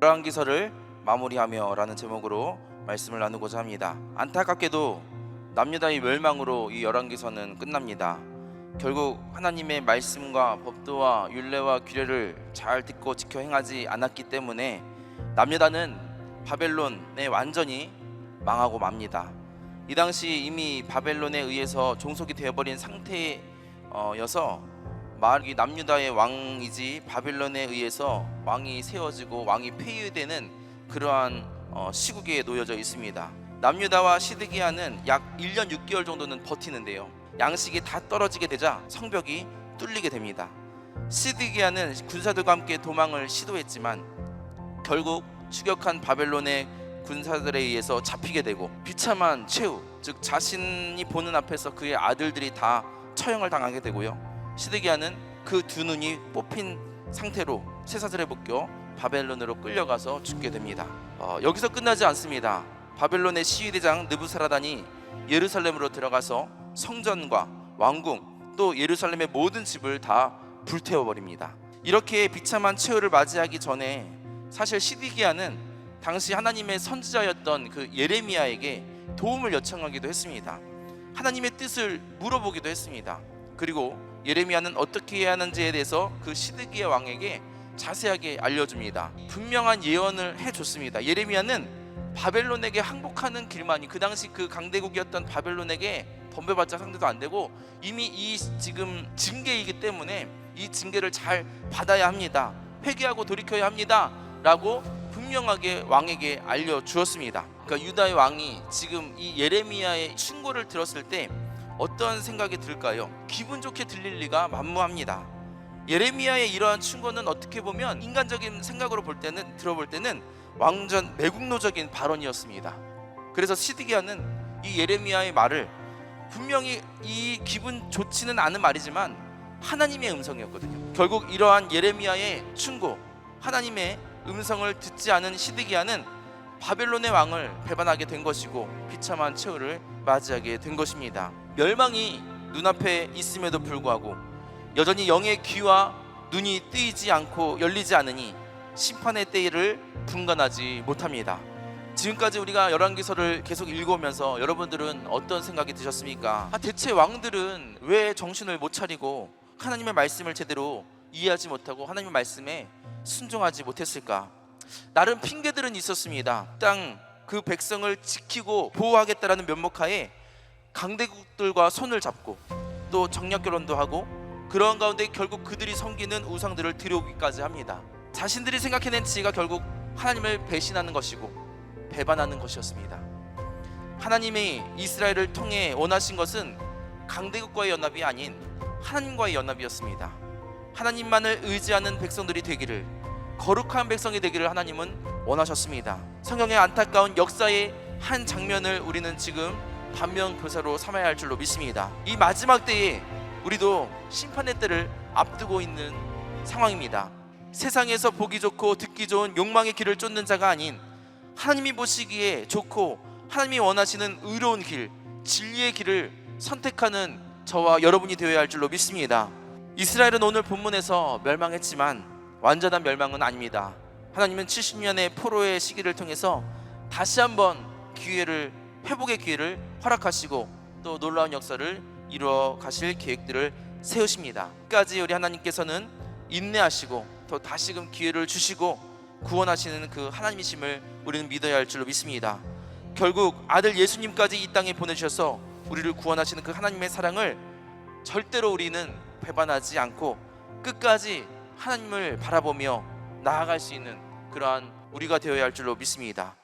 열왕기서를 마무리하며 라는 제목으로 말씀을 나누고자 합니다. 안타깝게도 남유다의 멸망으로 이 열왕기서는 끝납니다. 결국 하나님의 말씀과 법도와 율례와 규례를 잘 듣고 지켜 행하지 않았기 때문에 남유다는 바벨론에 완전히 망하고 맙니다. 이 당시 이미 바벨론에 의해서 종속이 되어버린 상태여서 이 남유다의 왕이지 바벨론에 의해서 왕이 세워지고 왕이 폐위되는 그러한 시국에 놓여져 있습니다. 남유다와 시드기야는 약 1년 6개월 정도는 버티는데요, 양식이 다 떨어지게 되자 성벽이 뚫리게 됩니다. 시드기야는 군사들과 함께 도망을 시도했지만 결국 추격한 바벨론의 군사들에 의해서 잡히게 되고 비참한 최후, 즉 자신이 보는 앞에서 그의 아들들이 다 처형을 당하게 되고요, 시드기야는 그 두 눈이 뽑힌 상태로 쇠사슬에 묶여 바벨론으로 끌려가서 죽게 됩니다. 여기서 끝나지 않습니다. 바벨론의 시위대장 느부사라단이 예루살렘으로 들어가서 성전과 왕궁 또 예루살렘의 모든 집을 다 불태워버립니다. 이렇게 비참한 최후를 맞이하기 전에 사실 시드기야는 당시 하나님의 선지자였던 그 예레미야에게 도움을 요청하기도 했습니다. 하나님의 뜻을 물어보기도 했습니다. 그리고 예레미야는 어떻게 해야 하는지에 대해서 그 시드기야 왕에게 자세하게 알려줍니다. 분명한 예언을 해줬습니다. 예레미야는 바벨론에게 항복하는 길만이, 그 당시 그 강대국이었던 바벨론에게 덤벼봤자 상대도 안 되고 이미 이 지금 징계이기 때문에 이 징계를 잘 받아야 합니다, 회개하고 돌이켜야 합니다 라고 분명하게 왕에게 알려주었습니다. 그러니까 유다의 왕이 지금 이 예레미야의 충고를 들었을 때 어떤 생각이 들까요? 기분 좋게 들릴 리가 만무합니다. 예레미야의 이러한 충고는 어떻게 보면 인간적인 생각으로 들어볼 때는 완전 매국노적인 발언이었습니다. 그래서 시드기야는 이 예레미야의 말을 분명히 이 기분 좋지는 않은 말이지만 하나님의 음성이었거든요. 결국 이러한 예레미야의 충고, 하나님의 음성을 듣지 않은 시드기야는 바벨론의 왕을 배반하게 된 것이고 비참한 최후를 맞이하게 된 것입니다. 멸망이 눈앞에 있음에도 불구하고 여전히 영의 귀와 눈이 뜨이지 않고 열리지 않으니 심판의 때를 분간하지 못합니다. 지금까지 우리가 열왕기서를 계속 읽어오면서 여러분들은 어떤 생각이 드셨습니까? 대체 왕들은 왜 정신을 못 차리고 하나님의 말씀을 제대로 이해하지 못하고 하나님의 말씀에 순종하지 못했을까? 나름 핑계들은 있었습니다. 땅 그 백성을 지키고 보호하겠다라는 면목하에 강대국들과 손을 잡고 또 정략 결혼도 하고 그러한 가운데 결국 그들이 섬기는 우상들을 들여오기까지 합니다. 자신들이 생각해낸 지혜가 결국 하나님을 배신하는 것이고 배반하는 것이었습니다. 하나님이 이스라엘을 통해 원하신 것은 강대국과의 연합이 아닌 하나님과의 연합이었습니다. 하나님만을 의지하는 백성들이 되기를, 거룩한 백성이 되기를 하나님은 원하셨습니다. 성경의 안타까운 역사의 한 장면을 우리는 지금 반면교사로 삼아야 할 줄로 믿습니다. 이 마지막 때에 우리도 심판의 때를 앞두고 있는 상황입니다. 세상에서 보기 좋고 듣기 좋은 욕망의 길을 쫓는 자가 아닌 하나님이 보시기에 좋고 하나님이 원하시는 의로운 길, 진리의 길을 선택하는 저와 여러분이 되어야 할 줄로 믿습니다. 이스라엘은 오늘 본문에서 멸망했지만 완전한 멸망은 아닙니다. 하나님은 70년의 포로의 시기를 통해서 다시 한번 회복의 기회를 허락하시고 또 놀라운 역사를 이루어 가실 계획들을 세우십니다. 끝까지 우리 하나님께서는 인내하시고 또 다시금 기회를 주시고 구원하시는 그 하나님이심을 우리는 믿어야 할 줄로 믿습니다. 결국 아들 예수님까지 이 땅에 보내주셔서 우리를 구원하시는 그 하나님의 사랑을 절대로 우리는 배반하지 않고 끝까지 하나님을 바라보며 나아갈 수 있는 그러한 우리가 되어야 할 줄로 믿습니다.